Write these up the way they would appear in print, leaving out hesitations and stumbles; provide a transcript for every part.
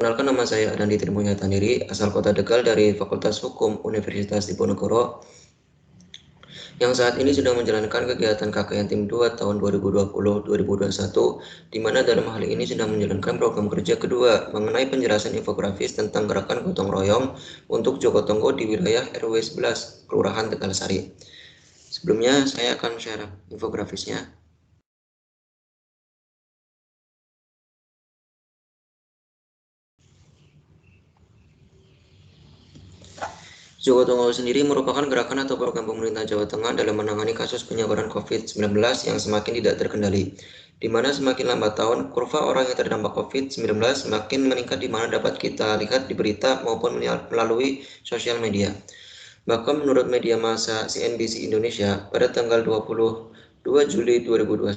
Perkenalkan, nama saya Adandi Trimunyatandiri, asal Kota Tegal dari Fakultas Hukum Universitas Diponegoro, yang saat ini sedang menjalankan kegiatan KKN Tim 2 tahun 2020-2021, di mana dalam hal ini sedang menjalankan program kerja kedua mengenai penjelasan infografis tentang gerakan gotong royong untuk Jogotongo di wilayah RW 11, Kelurahan Tegalsari. Sebelumnya saya akan share infografisnya. Jogotongo sendiri merupakan gerakan atau program pemerintah Jawa Tengah dalam menangani kasus penyebaran COVID-19 yang semakin tidak terkendali, di mana semakin lambat tahun, kurva orang yang terdampak COVID-19 semakin meningkat, di mana dapat kita lihat di berita maupun melalui sosial media. Bahkan menurut media massa CNBC Indonesia, pada tanggal 22 Juli 2021,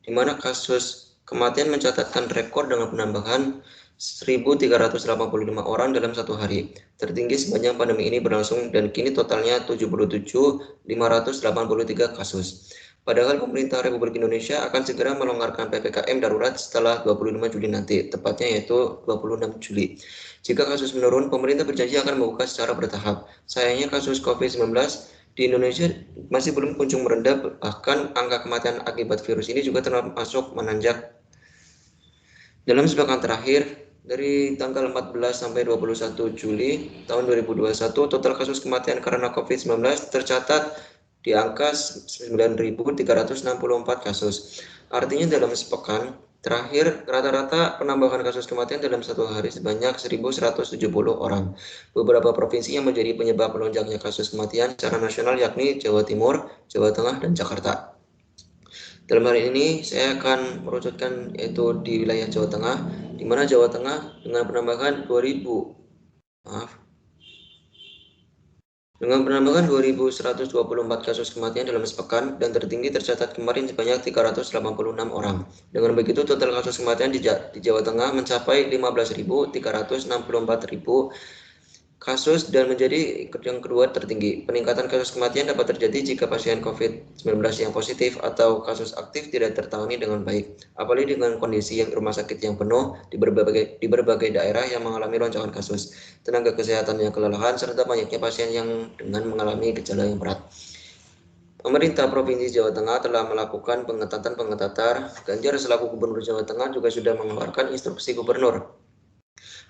di mana kasus kematian mencatatkan rekor dengan penambahan 1.385 orang dalam satu hari, tertinggi sepanjang pandemi ini berlangsung, dan kini totalnya 77.583 kasus. Padahal pemerintah Republik Indonesia akan segera melonggarkan PPKM darurat setelah 25 Juli nanti, tepatnya yaitu 26 Juli. Jika kasus menurun, pemerintah berjanji akan membuka secara bertahap. Sayangnya kasus COVID-19 di Indonesia masih belum kunjung meredah, bahkan angka kematian akibat virus ini juga termasuk menanjak. Dalam sepekan terakhir, dari tanggal 14 sampai 21 Juli tahun 2021, total kasus kematian karena COVID-19 tercatat di angka 9.364 kasus. Artinya dalam sepekan terakhir, rata-rata penambahan kasus kematian dalam satu hari sebanyak 1.170 orang. Beberapa provinsi yang menjadi penyebab melonjaknya kasus kematian secara nasional yakni Jawa Timur, Jawa Tengah, dan Jakarta. Dalam hal ini saya akan merucutkan yaitu di wilayah Jawa Tengah, di mana Jawa Tengah dengan penambahan 2.124 kasus kematian dalam sepekan, dan tertinggi tercatat kemarin sebanyak 386 orang. Dengan begitu, total kasus kematian di Jawa Tengah mencapai 15.364 kasus dan menjadi yang kedua tertinggi. Peningkatan kasus kematian dapat terjadi jika pasien COVID-19 yang positif atau kasus aktif tidak tertangani dengan baik, apalagi dengan kondisi rumah sakit yang penuh di berbagai daerah yang mengalami lonjakan kasus, tenaga kesehatan yang kelelahan, serta banyaknya pasien yang dengan mengalami gejala yang berat. Pemerintah Provinsi Jawa Tengah telah melakukan pengetatan. Ganjar selaku Gubernur Jawa Tengah juga sudah mengeluarkan instruksi Gubernur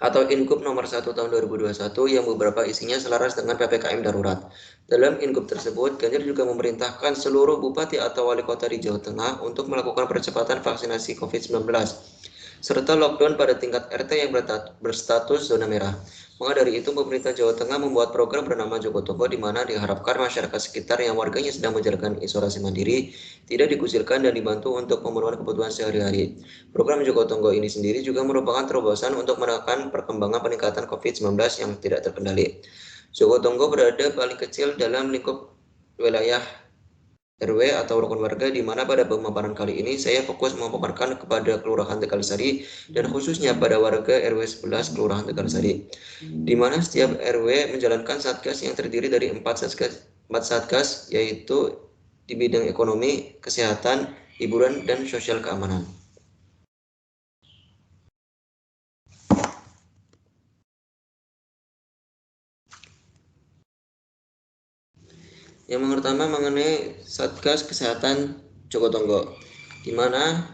atau Ingup nomor 1 tahun 2021 yang beberapa isinya selaras dengan PPKM darurat. Dalam Ingup tersebut, Ganjar juga memerintahkan seluruh bupati atau wali kota di Jawa Tengah untuk melakukan percepatan vaksinasi COVID-19, serta lockdown pada tingkat RT yang berstatus zona merah. Maka dari itu, pemerintah Jawa Tengah membuat program bernama Jogotongo, di mana diharapkan masyarakat sekitar yang warganya sedang menjalankan isolasi mandiri tidak dikucilkan dan dibantu untuk pemenuhan kebutuhan sehari-hari. Program Jogotongo ini sendiri juga merupakan terobosan untuk menekan perkembangan peningkatan COVID-19 yang tidak terkendali. Jogotongo berada paling kecil dalam lingkup wilayah RW atau rukun warga, di mana pada pemaparan kali ini saya fokus memaparkan kepada Kelurahan Tegalsari dan khususnya pada warga RW 11 Kelurahan Tegalsari, di mana setiap RW menjalankan satgas yang terdiri dari 4 satgas, yaitu di bidang ekonomi, kesehatan, hiburan, dan sosial keamanan. Yang pertama mengenai Satgas Kesehatan Jogotongo, di mana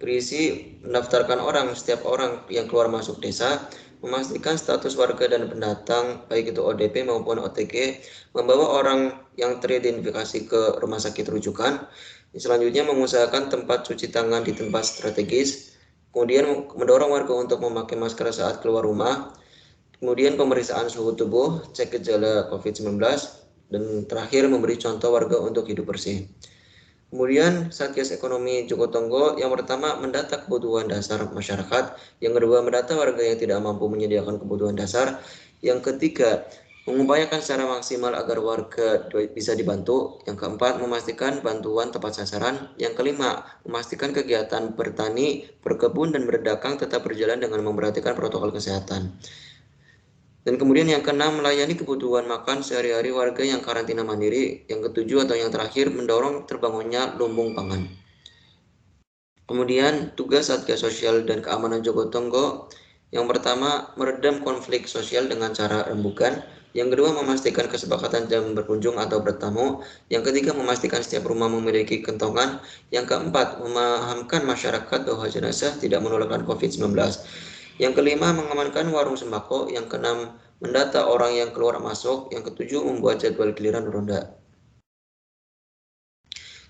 berisi mendaftarkan setiap orang yang keluar masuk desa, memastikan status warga dan pendatang baik itu ODP maupun OTG, membawa orang yang teridentifikasi ke rumah sakit rujukan. Selanjutnya mengusahakan tempat cuci tangan di tempat strategis, kemudian mendorong warga untuk memakai masker saat keluar rumah, kemudian pemeriksaan suhu tubuh, cek gejala COVID-19, dan terakhir memberi contoh warga untuk hidup bersih. Kemudian Satgas Ekonomi Jogotongo yang pertama mendata kebutuhan dasar masyarakat, yang kedua mendata warga yang tidak mampu menyediakan kebutuhan dasar, yang ketiga mengupayakan secara maksimal agar warga bisa dibantu, yang keempat memastikan bantuan tepat sasaran, yang kelima memastikan kegiatan bertani, berkebun, dan berdagang tetap berjalan dengan memperhatikan protokol kesehatan. Dan kemudian yang keenam, melayani kebutuhan makan sehari-hari warga yang karantina mandiri. Yang ketujuh atau yang terakhir, mendorong terbangunnya lumbung pangan. Kemudian tugas Satgas Sosial dan Keamanan Jogotongo Yang pertama, meredam konflik sosial dengan cara rembukan. Yang kedua, memastikan kesepakatan jam berkunjung atau bertamu. Yang ketiga, memastikan setiap rumah memiliki kentongan. Yang keempat, memahamkan masyarakat bahwa jenazah tidak menularkan COVID-19. Yang kelima, mengamankan warung sembako. Yang keenam, mendata orang yang keluar masuk. Yang ketujuh, membuat jadwal giliran ronda.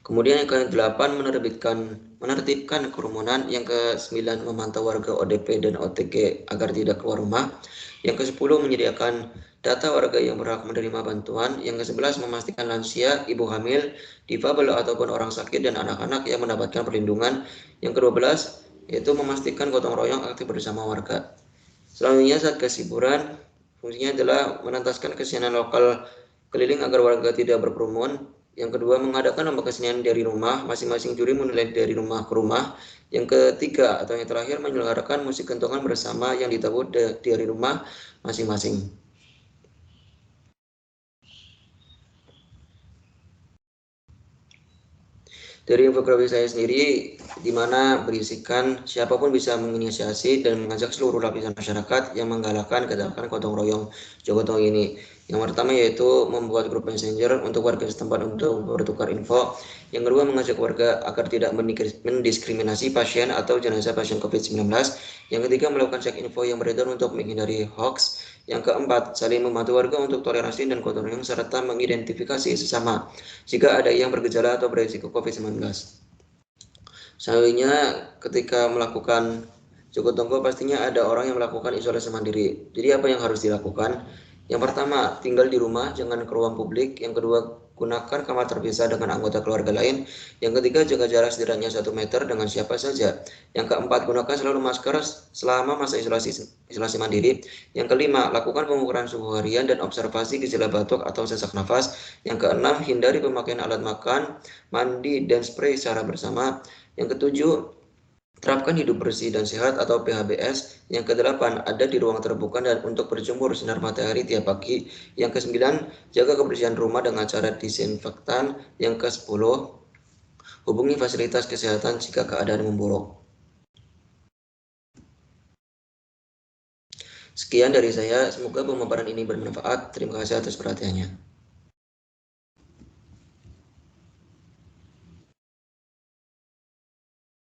Kemudian yang ke-8 menertibkan kerumunan. Yang ke-9 memantau warga ODP dan OTG agar tidak keluar rumah. Yang ke-10 menyediakan data warga yang berhak menerima bantuan. Yang ke-11 memastikan lansia, ibu hamil, difabel ataupun orang sakit dan anak-anak yang mendapatkan perlindungan. Yang ke-12 yaitu memastikan gotong royong aktif bersama warga. Selanjutnya Satgas hiburan fungsinya adalah menuntaskan kesenian lokal keliling agar warga tidak berkerumun. Yang kedua, mengadakan lomba kesenian dari rumah, masing-masing juri menilai dari rumah ke rumah. Yang ketiga atau yang terakhir, menyelenggarakan musik kentongan bersama yang ditabur dari rumah masing-masing. Dari infografis saya sendiri, di mana berisikan siapapun bisa menginisiasi dan mengajak seluruh lapisan masyarakat yang menggalakkan gerakan gotong royong Jogotongo ini. Yang pertama yaitu membuat grup messenger untuk warga setempat untuk bertukar info. Yang kedua, mengajak warga agar tidak mendiskriminasi pasien atau jenazah pasien COVID-19. Yang ketiga, melakukan cek info yang beredar untuk menghindari hoax. Yang keempat, saling membantu warga untuk toleransi dan gotong royong serta mengidentifikasi sesama jika ada yang bergejala atau berisiko COVID-19. Selanjutnya, ketika melakukan Jogotongo pastinya ada orang yang melakukan isolasi mandiri. Jadi apa yang harus dilakukan? Yang pertama, tinggal di rumah, jangan ke ruang publik. Yang kedua, gunakan kamar terpisah dengan anggota keluarga lain. Yang ketiga, jaga jarak setidaknya 1 meter dengan siapa saja. Yang keempat, gunakan selalu masker selama masa isolasi mandiri. Yang kelima, lakukan pengukuran suhu harian dan observasi gejala batuk atau sesak nafas. Yang keenam, hindari pemakaian alat makan, mandi, dan spray secara bersama. Yang ketujuh, terapkan hidup bersih dan sehat atau PHBS. Yang kedelapan, ada di ruang terbuka dan untuk berjemur sinar matahari tiap pagi. Yang kesembilan, jaga kebersihan rumah dengan cara disinfektan. Yang ke-10, hubungi fasilitas kesehatan jika keadaan memburuk. Sekian dari saya, semoga pemaparan ini bermanfaat. Terima kasih atas perhatiannya.